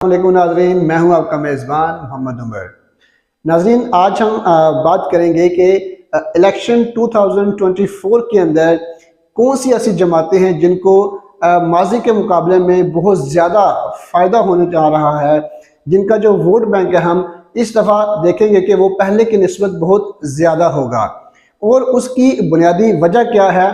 वालेकुम नाजरीन, मैं हूं आपका मेज़बान मोहम्मद उमर। नाजरीन, आज हम बात करेंगे कि इलेक्शन 2024 के अंदर कौन सी ऐसी जमातें हैं जिनको माजी के मुकाबले में बहुत ज़्यादा फ़ायदा होने जा रहा है, जिनका जो वोट बैंक है हम इस दफ़ा देखेंगे कि वो पहले की निस्बत बहुत ज़्यादा होगा और उसकी बुनियादी वजह क्या है,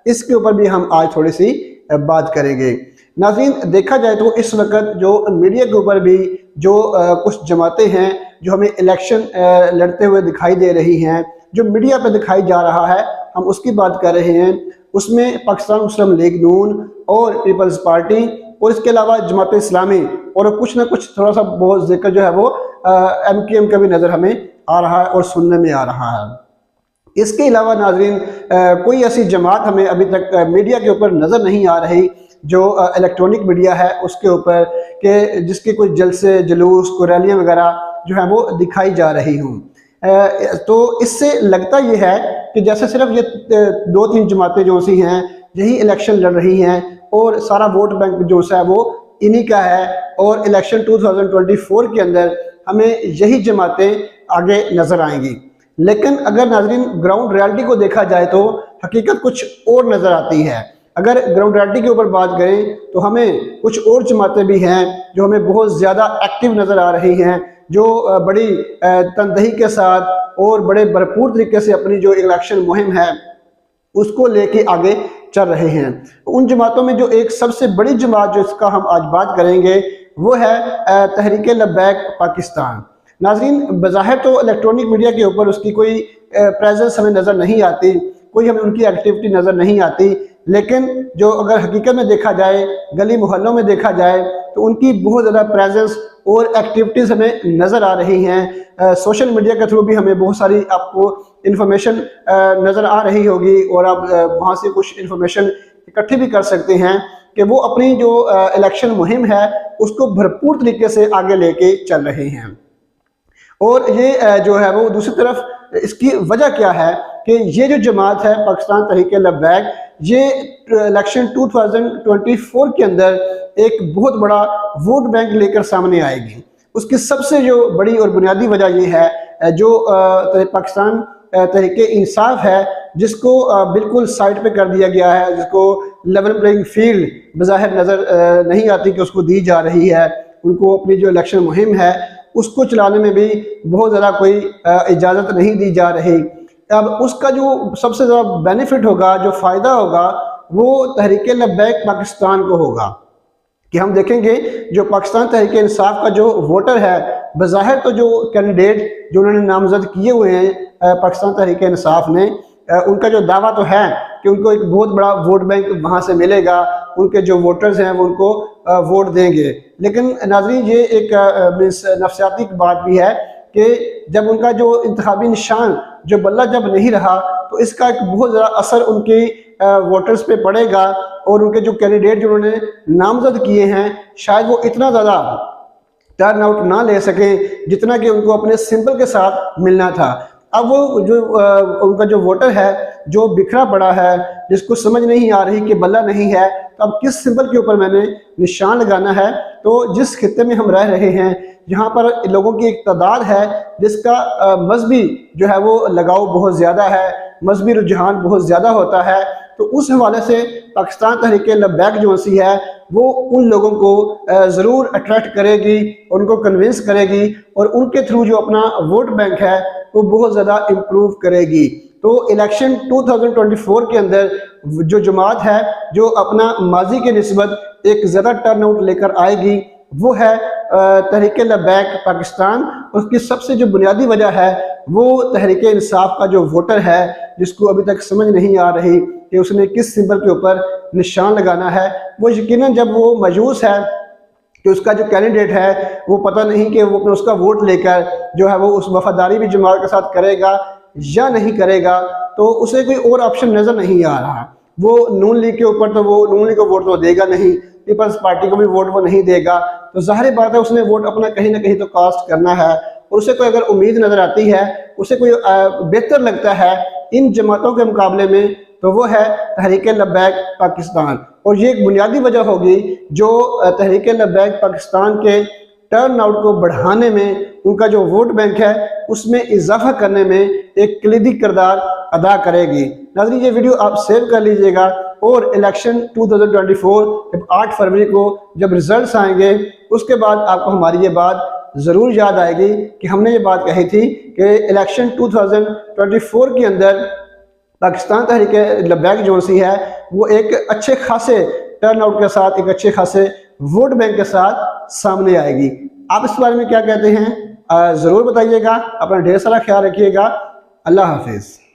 इसके ऊपर भी हम आज थोड़ी सी बात करेंगे। नाज़रीन, देखा जाए तो इस वक्त जो मीडिया के ऊपर भी जो कुछ जमातें हैं जो हमें इलेक्शन लड़ते हुए दिखाई दे रही हैं, जो मीडिया पे दिखाई जा रहा है, हम उसकी बात कर रहे हैं। उसमें पाकिस्तान मुस्लिम लीग नून और पीपल्स पार्टी और इसके अलावा जमात इस्लामी और कुछ ना कुछ थोड़ा सा बहुत जिक्र जो है वो MQM का भी नज़र हमें आ रहा है और सुनने में आ रहा है। इसके अलावा नाज़रीन, कोई ऐसी जमात हमें अभी तक मीडिया के ऊपर नज़र नहीं आ रही जो इलेक्ट्रॉनिक मीडिया है उसके ऊपर कि जिसके कोई जलसे जुलूस को रैलियाँ वगैरह जो है वो दिखाई जा रही हूँ। तो इससे लगता ये है कि जैसे सिर्फ ये दो तीन जमातें जो सी हैं यही इलेक्शन लड़ रही हैं और सारा वोट बैंक जो है वो इन्हीं का है और इलेक्शन 2024 के अंदर हमें यही जमातें आगे नज़र आएंगी। लेकिन अगर नाजरीन ग्राउंड रियलिटी को देखा जाए तो हकीकत कुछ और नज़र आती है। अगर ग्राउंड रियलिटी के ऊपर बात करें तो हमें कुछ और जमातें भी हैं जो हमें बहुत ज़्यादा एक्टिव नज़र आ रही हैं, जो बड़ी तनदही के साथ और बड़े भरपूर तरीके से अपनी जो इलेक्शन मुहिम है उसको लेके आगे चल रहे हैं। उन जमातों में जो एक सबसे बड़ी जमात जो इसका हम आज बात करेंगे वो है तहरीक लब्बैक पाकिस्तान। नाजरीन, बज़ाहिर तो इलेक्ट्रॉनिक मीडिया के ऊपर उसकी कोई प्रेजेंस हमें नज़र नहीं आती, कोई हमें उनकी एक्टिविटी नज़र नहीं आती, लेकिन जो अगर हकीकत में देखा जाए, गली मोहल्लों में देखा जाए तो उनकी बहुत ज़्यादा प्रेजेंस और एक्टिविटीज़ हमें नज़र आ रही हैं। सोशल मीडिया के थ्रू भी हमें बहुत सारी आपको इन्फॉर्मेशन नज़र आ रही होगी और आप वहाँ से कुछ इन्फॉर्मेशन इकट्ठी भी कर सकते हैं कि वो अपनी जो इलेक्शन मुहिम है उसको भरपूर तरीके से आगे लेके चल रहे हैं। और ये जो है वो दूसरी तरफ इसकी वजह क्या है कि ये जो जमात है पाकिस्तान तहरीक लब्बैक, ये इलेक्शन 2024 के अंदर एक बहुत बड़ा वोट बैंक लेकर सामने आएगी। उसकी सबसे जो बड़ी और बुनियादी वजह ये है जो पाकिस्तान तहरीक इंसाफ है जिसको बिल्कुल साइड पे कर दिया गया है, जिसको लेवल प्लेइंग फील्ड बज़ाहिर नज़र नहीं आती कि उसको दी जा रही है। उनको अपनी जो इलेक्शन मुहिम है उसको चलाने में भी बहुत ज़्यादा कोई इजाज़त नहीं दी जा रही। अब उसका जो सबसे ज़्यादा बेनिफिट होगा, जो फ़ायदा होगा, वो तहरीक लब्बैक पाकिस्तान को होगा कि हम देखेंगे जो पाकिस्तान तहरीक इंसाफ का जो वोटर है, बज़ाहिर तो जो कैंडिडेट जो उन्होंने नामजद किए हुए हैं पाकिस्तान तहरीक इंसाफ ने, उनका जो दावा तो है कि उनको एक बहुत बड़ा वोट बैंक वहाँ से मिलेगा, उनके जो वोटर्स हैं वो उनको वोट देंगे। लेकिन नाज़रीन, ये एक नफसियाती बात भी है कि जब उनका जो इंतखाबी निशान जो बल्ला जब नहीं रहा तो इसका एक बहुत ज़्यादा असर उनके वोटर्स पे पड़ेगा और उनके जो कैंडिडेट जो उन्होंने नामजद किए हैं शायद वो इतना ज़्यादा टर्न आउट ना ले सके जितना कि उनको अपने सिंबल के साथ मिलना था। अब वो जो उनका जो वोटर है जो बिखरा पड़ा है, जिसको समझ नहीं आ रही कि बल्ला नहीं है तो अब किस सिंबल के ऊपर मैंने निशान लगाना है, तो जिस खित्ते में हम रह रहे हैं जहाँ पर लोगों की एक तादाद है जिसका मजहबी जो है वो लगाव बहुत ज़्यादा है, मजहबी रुझान बहुत ज़्यादा होता है, तो उस हवाले से पाकिस्तान तहरीक लब्बैक जो सी है वो उन लोगों को ज़रूर अट्रैक्ट करेगी, उनको कन्विंस करेगी और उनके थ्रू जो अपना वोट बैंक है वो बहुत ज़्यादा इम्प्रूव करेगी। तो इलेक्शन 2024 के अंदर जो जमात है जो अपना माजी के निस्बत एक ज़्यादा टर्न आउट लेकर आएगी वो है तहरीक लब्बैक पाकिस्तान। उसकी सबसे जो बुनियादी वजह है वो तहरीक इंसाफ का जो वोटर है जिसको अभी तक समझ नहीं आ रही कि उसने किस सिंबल के ऊपर निशान लगाना है, वो यकीनन जब वो मायूस है कि उसका जो कैंडिडेट है वो पता नहीं कि वो उसका वोट लेकर जो है वो उस वफादारी भी जमात के साथ करेगा या नहीं करेगा, तो उसे कोई और ऑप्शन नज़र नहीं आ रहा। वो नून लीग के ऊपर तो वो नून लीग को वोट तो देगा नहीं, पीपल्स पार्टी को भी वोट वो नहीं देगा, तो जाहिर बात है उसने वोट अपना कहीं ना कहीं तो कास्ट करना है और उसे कोई अगर उम्मीद नज़र आती है, उसे कोई बेहतर लगता है इन जमातों के मुकाबले में तो वो है तहरीक लब्बैक पाकिस्तान। और ये एक बुनियादी वजह होगी जो तहरीक लब्बैक पाकिस्तान के टर्न आउट को बढ़ाने में, उनका जो वोट बैंक है उसमें इजाफा करने में एक कलीदी किरदार अदा करेगी। नाज़रीन, ये वीडियो आप सेव कर लीजिएगा और इलेक्शन 2024 जब 8 फरवरी को जब रिजल्ट्स आएंगे उसके बाद आपको हमारी ये बात ज़रूर याद आएगी कि हमने ये बात कही थी कि इलेक्शन 2024 के अंदर पाकिस्तान तहरीक लब्बैक जो सी है वो एक अच्छे खासे टर्न आउट के साथ, एक अच्छे खासे वोट बैंक के साथ सामने आएगी। आप इस बारे में क्या कहते हैं ज़रूर बताइएगा। अपना ढेर सारा ख्याल रखिएगा। अल्लाह हाफिज़।